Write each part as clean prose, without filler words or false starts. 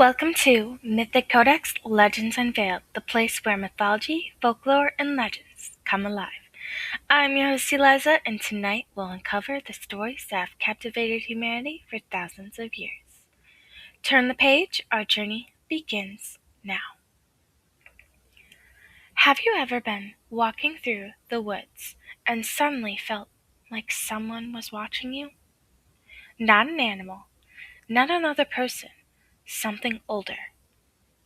Welcome to Mythic Codex Legends Unveiled, the place where mythology, folklore, and legends come alive. I'm your host Eliza, and tonight we'll uncover the stories that have captivated humanity for thousands of years. Turn the page, our journey begins now. Have you ever been walking through the woods and suddenly felt like someone was watching you? Not an animal, not another person, something older,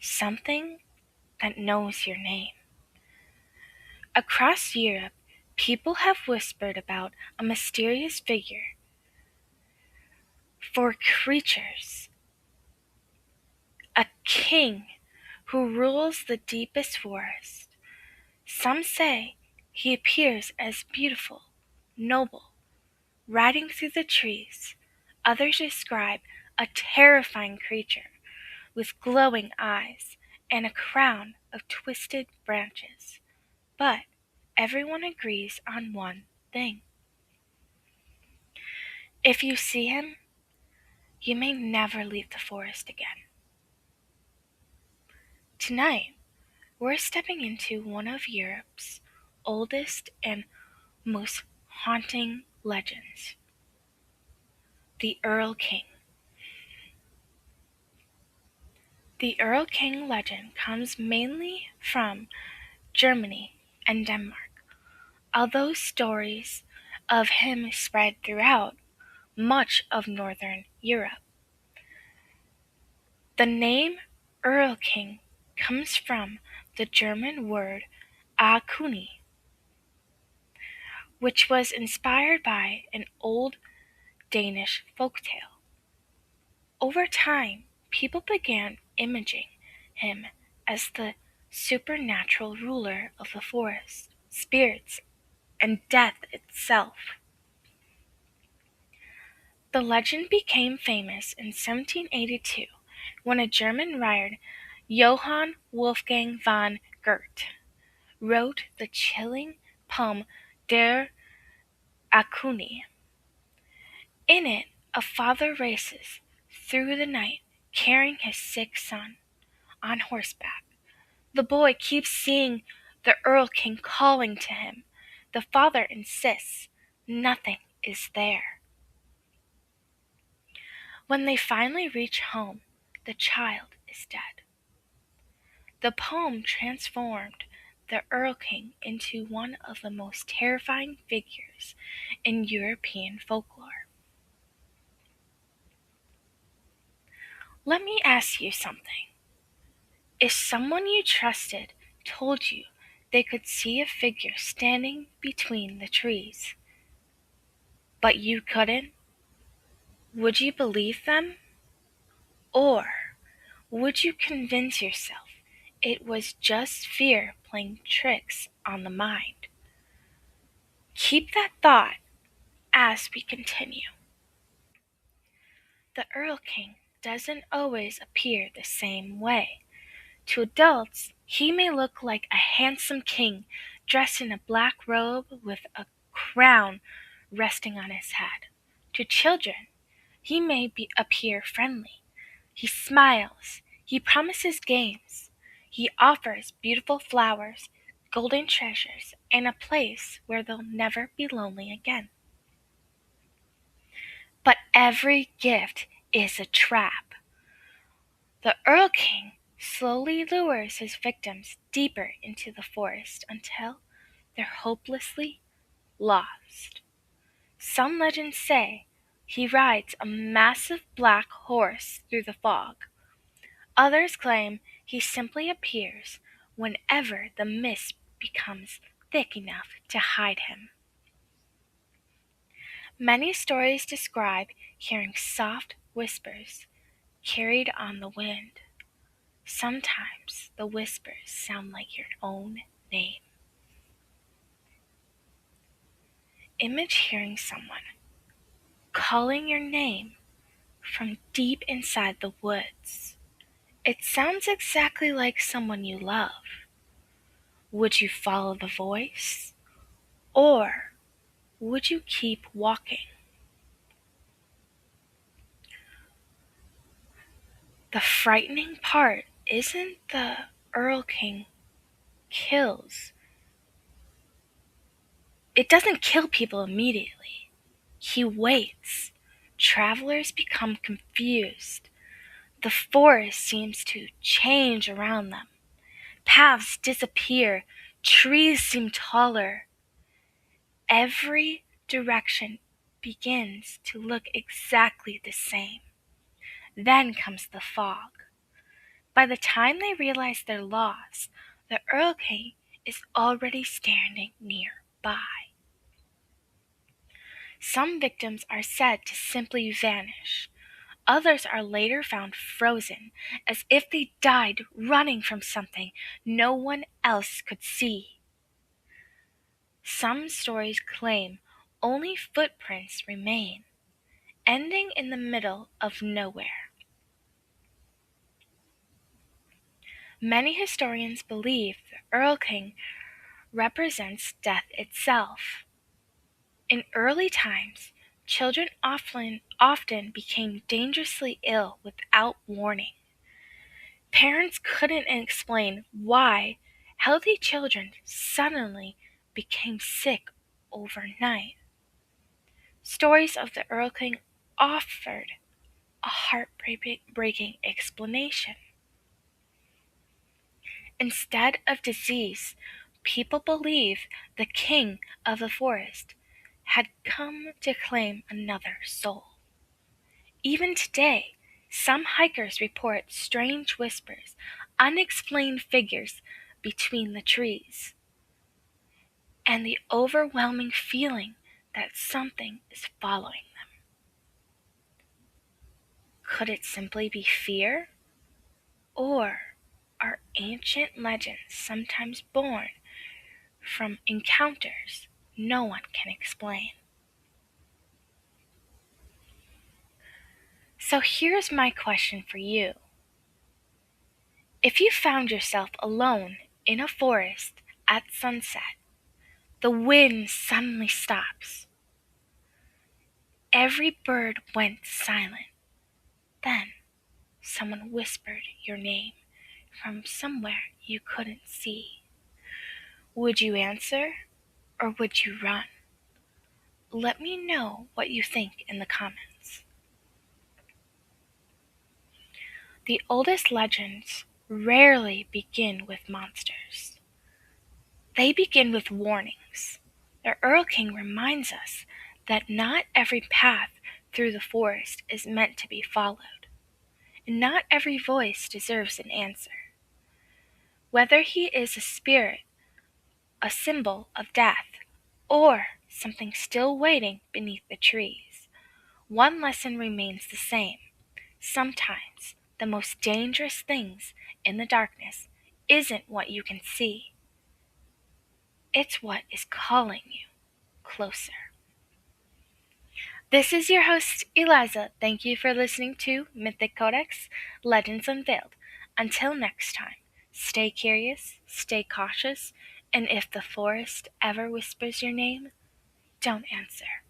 something that knows your name. Across Europe, people have whispered about a mysterious figure for creatures, a king who rules the deepest forest. Some say he appears as beautiful, noble, riding through the trees. Others describe a terrifying creature with glowing eyes and a crown of twisted branches. But everyone agrees on one thing. If you see him, you may never leave the forest again. Tonight, we're stepping into one of Europe's oldest and most haunting legends, the Erlking. The Erlking legend comes mainly from Germany and Denmark, although stories of him spread throughout much of northern Europe. The name Erlking comes from the German word Akuni, which was inspired by an old Danish folktale. Over time, people began imaging him as the supernatural ruler of the forest, spirits, and death itself. The legend became famous in 1782 when a German writer, Johann Wolfgang von Goethe, wrote the chilling poem Der Akuni. In it, a father races through the night carrying his sick son on horseback. The boy keeps seeing the Erlking calling to him. The father insists nothing is there. When they finally reach home, the child is dead. The poem transformed the Erlking into one of the most terrifying figures in European folklore. Let me ask you something. If someone you trusted told you they could see a figure standing between the trees, but you couldn't, would you believe them? Or would you convince yourself it was just fear playing tricks on the mind? Keep that thought as we continue. The Erlking doesn't always appear the same way. To adults, he may look like a handsome king dressed in a black robe with a crown resting on his head. To children, he may appear friendly. He smiles. He promises games. He offers beautiful flowers, golden treasures, and a place where they'll never be lonely again. But every gift is a trap. The Erlking slowly lures his victims deeper into the forest until they're hopelessly lost. Some legends say he rides a massive black horse through the fog. Others claim he simply appears whenever the mist becomes thick enough to hide him. Many stories describe hearing soft whispers carried on the wind. Sometimes the whispers sound like your own name. Image hearing someone calling your name from deep inside the woods. It sounds exactly like someone you love. Would you follow the voice? Or would you keep walking? The frightening part isn't the Erlking kills. It doesn't kill people immediately. He waits. Travelers become confused. The forest seems to change around them. Paths disappear. Trees seem taller. Every direction begins to look exactly the same. Then comes the fog. By the time they realize they're lost, the Erlking is already standing nearby. Some victims are said to simply vanish. Others are later found frozen, as if they died running from something no one else could see. Some stories claim only footprints remain, ending in the middle of nowhere. Many historians believe the Erlking represents death itself. In early times, children often became dangerously ill without warning. Parents couldn't explain why healthy children suddenly became sick overnight. Stories of the Erlking offered a heartbreaking explanation. Instead of disease, people believe the king of the forest had come to claim another soul. Even today, some hikers report strange whispers, unexplained figures between the trees, and the overwhelming feeling that something is following them. Could it simply be fear? Or are ancient legends sometimes born from encounters no one can explain? So here's my question for you. If you found yourself alone in a forest at sunset, the wind suddenly stops. Every bird went silent. Then someone whispered your name from somewhere you couldn't see. Would you answer or would you run? Let me know what you think in the comments. The oldest legends rarely begin with monsters. They begin with warnings. The Erlking reminds us that not every path through the forest is meant to be followed, and not every voice deserves an answer. Whether he is a spirit, a symbol of death, or something still waiting beneath the trees, one lesson remains the same. Sometimes the most dangerous things in the darkness isn't what you can see. It's what is calling you closer. This is your host, Eliza. Thank you for listening to Mythic Codex Legends Unveiled. Until next time, stay curious, stay cautious, and if the forest ever whispers your name, don't answer.